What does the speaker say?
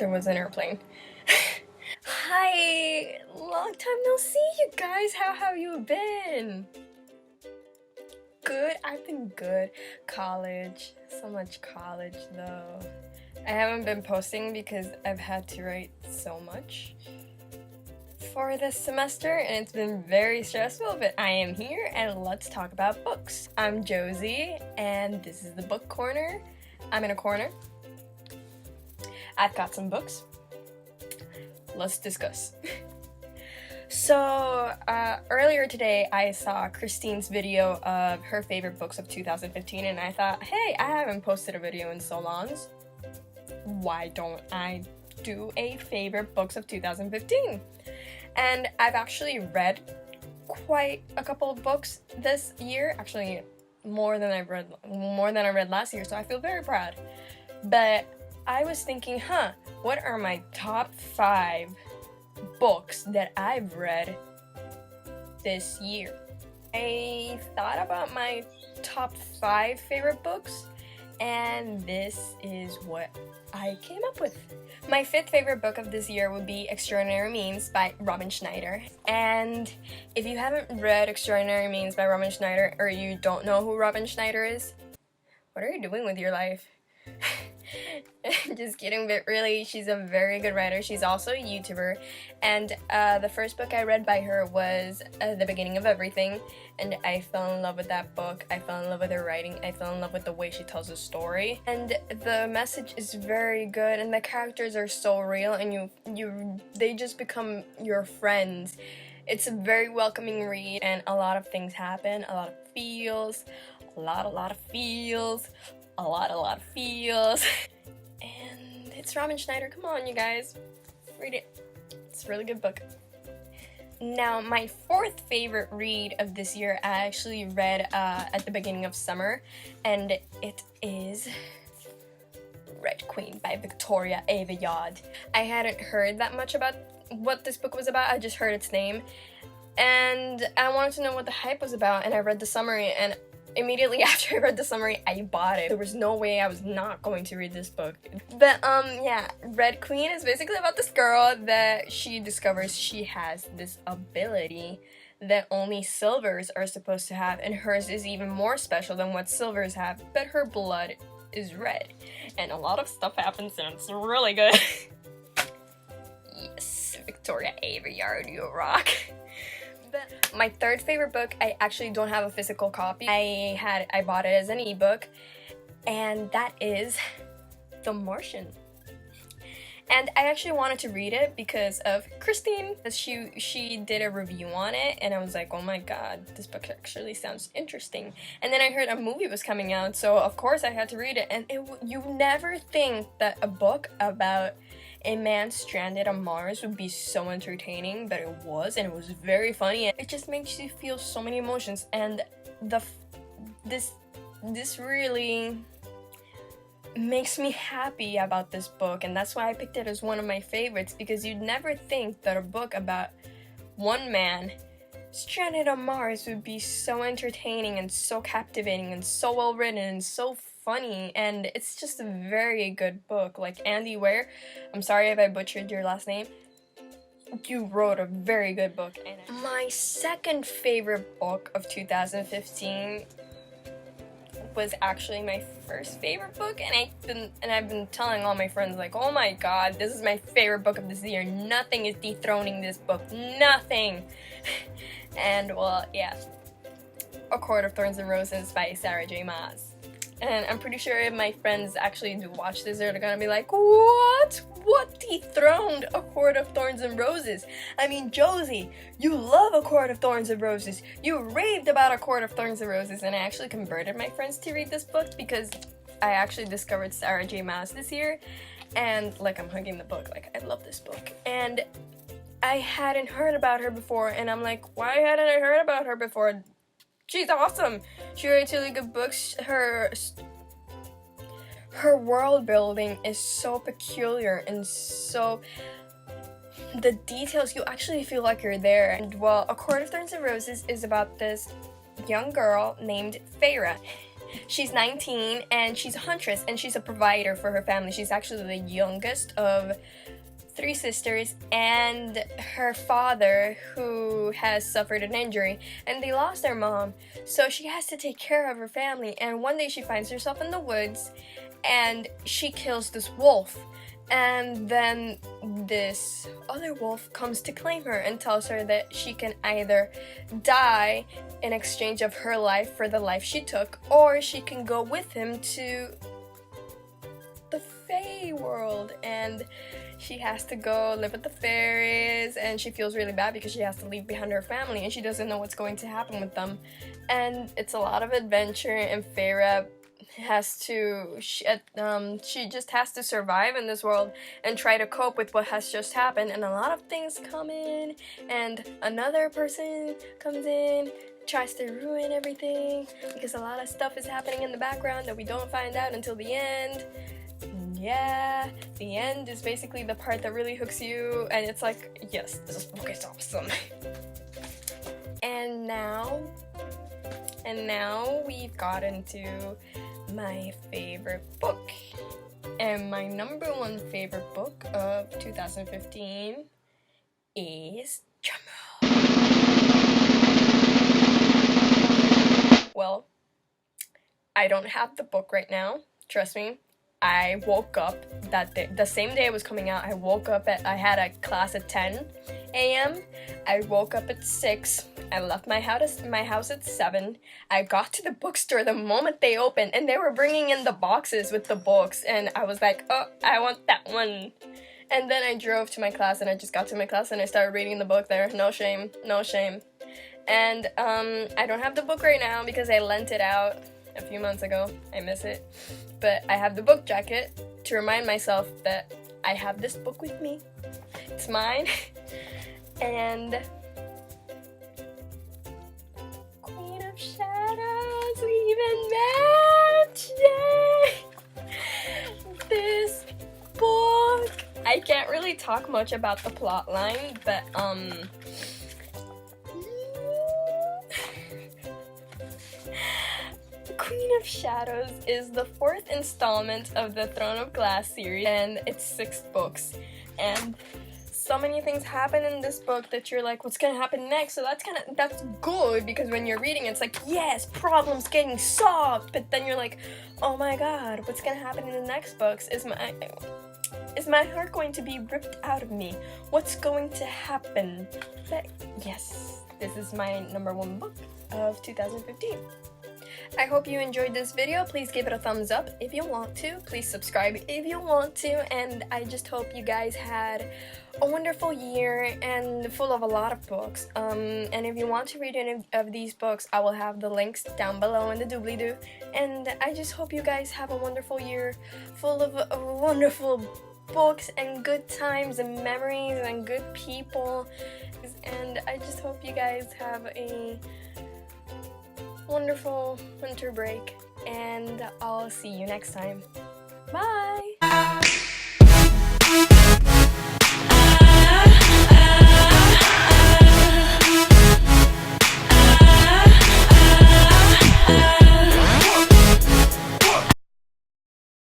there was an airplane. Hi! Long time no see, you guys. How have you been? Good? I've been good. College. So much college, though. I haven't been posting because I've had to write so much for this semester, and it's been very stressful, but I am here, and let's talk about books. I'm Josie, and this is the book corner. I'm in a corner. I've got some books. Let's discuss. So, earlier today I saw Christine's video of her favorite books of 2015, and I thought, hey, I haven't posted a video in so long. Why don't I do a favorite books of 2015? And I've actually read quite a couple of books this year, actually more than I read last year, so I feel very proud. But I was thinking, what are my top 5 books that I've read this year? I thought about my top 5 favorite books, and this is what I came up with. My 5th favorite book of this year would be Extraordinary Means by Robyn Schneider. And if you haven't read Extraordinary Means by Robyn Schneider, or you don't know who Robyn Schneider is, what are you doing with your life? Just kidding, but really, she's a very good writer. She's also a YouTuber, and the first book I read by her was The Beginning of Everything, and I fell in love with that book. I fell in love with her writing. I fell in love with the way she tells a story, and the message is very good, and the characters are so real, and they just become your friends. It's a very welcoming read, and a lot of things happen, a lot of feels, a lot of feels, a lot of feels. And it's Robyn Schneider. Come on, you guys, read it. It's a really good book. Now, my 4th favorite read of this year I actually read at the beginning of summer, and it is Red Queen by Victoria Aveyard. I hadn't heard that much about what this book was about. I just heard its name, and I wanted to know what the hype was about, and I read the summary, and immediately after I read the summary, I bought it. There was no way I was not going to read this book. But, yeah, Red Queen is basically about this girl that she discovers she has this ability that only silvers are supposed to have, and hers is even more special than what silvers have, but her blood is red. And a lot of stuff happens, and it's really good. Yes, Victoria Aveyard, you rock. But my 3rd favorite book, I actually don't have a physical copy. I bought it as an ebook, and that is The Martian. And I actually wanted to read it because of Christine. She did a review on it, and I was like, oh my god, this book actually sounds interesting. And then I heard a movie was coming out, so of course I had to read it. And you never think that a book about a man stranded on Mars would be so entertaining, but it was, and it was very funny. It just makes you feel so many emotions, and this really makes me happy about this book, and that's why I picked it as one of my favorites, because you'd never think that a book about one man stranded on Mars would be so entertaining and so captivating and so well written and so funny. And it's just a very good book. Like Andy Weir, I'm sorry if I butchered your last name, you wrote a very good book. And my 2nd favorite book of 2015 was actually my 1st favorite book, and I've been telling all my friends, like, oh my god, this is my favorite book of this year. Nothing is dethroning this book. Nothing. And well, yeah, A Court of Thorns and Roses by Sarah J. Maas. And I'm pretty sure if my friends actually do watch this, they're gonna be like, what? What dethroned A Court of Thorns and Roses? I mean, Josie, you love A Court of Thorns and Roses. You raved about A Court of Thorns and Roses. And I actually converted my friends to read this book because I actually discovered Sarah J. Maas this year. And, like, I'm hugging the book. Like, I love this book. And I hadn't heard about her before. And I'm like, why hadn't I heard about her before? She's awesome. She writes really good books. Her world building is so peculiar, and so the details, you actually feel like you're there. And well, A Court of Thorns and Roses is about this young girl named Feyre, She's 19 and she's a huntress and she's a provider for her family. She's actually the youngest of 3 sisters, and her father, who has suffered an injury, and they lost their mom, so she has to take care of her family. And one day she finds herself in the woods and she kills this wolf, and then this other wolf comes to claim her and tells her that she can either die in exchange of her life for the life she took, or she can go with him to the Fae world, and she has to go live with the fairies, and she feels really bad because she has to leave behind her family and she doesn't know what's going to happen with them. And it's a lot of adventure, and Feyre has to, she just has to survive in this world and try to cope with what has just happened, and a lot of things come in, and another person comes in, tries to ruin everything, because a lot of stuff is happening in the background that we don't find out until the end. Yeah, the end is basically the part that really hooks you, and it's like, yes, this book is awesome. And now we've gotten to my favorite book. And my number 1 favorite book of 2015 is drumroll. Well, I don't have the book right now, trust me. I woke up that day, the same day it was coming out. I had a class at 10 a.m. I woke up at 6. I left my house at 7. I got to the bookstore the moment they opened, and they were bringing in the boxes with the books, and I was like, oh, I want that one. And then I drove to my class, and I just got to my class, and I started reading the book there. No shame, no shame. And I don't have the book right now because I lent it out a few months ago. I miss it. But I have the book jacket to remind myself that I have this book with me. It's mine. And Queen of Shadows, we even matched this book. I can't really talk much about the plot line, but Queen of Shadows is the 4th installment of the Throne of Glass series, and it's 6 books. And so many things happen in this book that you're like, what's gonna happen next? So that's good, because when you're reading it's like, yes, problems getting solved. But then you're like, oh my god, what's gonna happen in the next books? Is my heart going to be ripped out of me? What's going to happen? But yes, this is my number 1 book of 2015. I hope you enjoyed this video. Please give it a thumbs up if you want to. Please subscribe if you want to. And I just hope you guys had a wonderful year and full of a lot of books. And if you want to read any of these books, I will have the links down below in the doobly-doo. And I just hope you guys have a wonderful year full of wonderful books and good times and memories and good people. And I just hope you guys have a wonderful winter break, and I'll see you next time. Bye!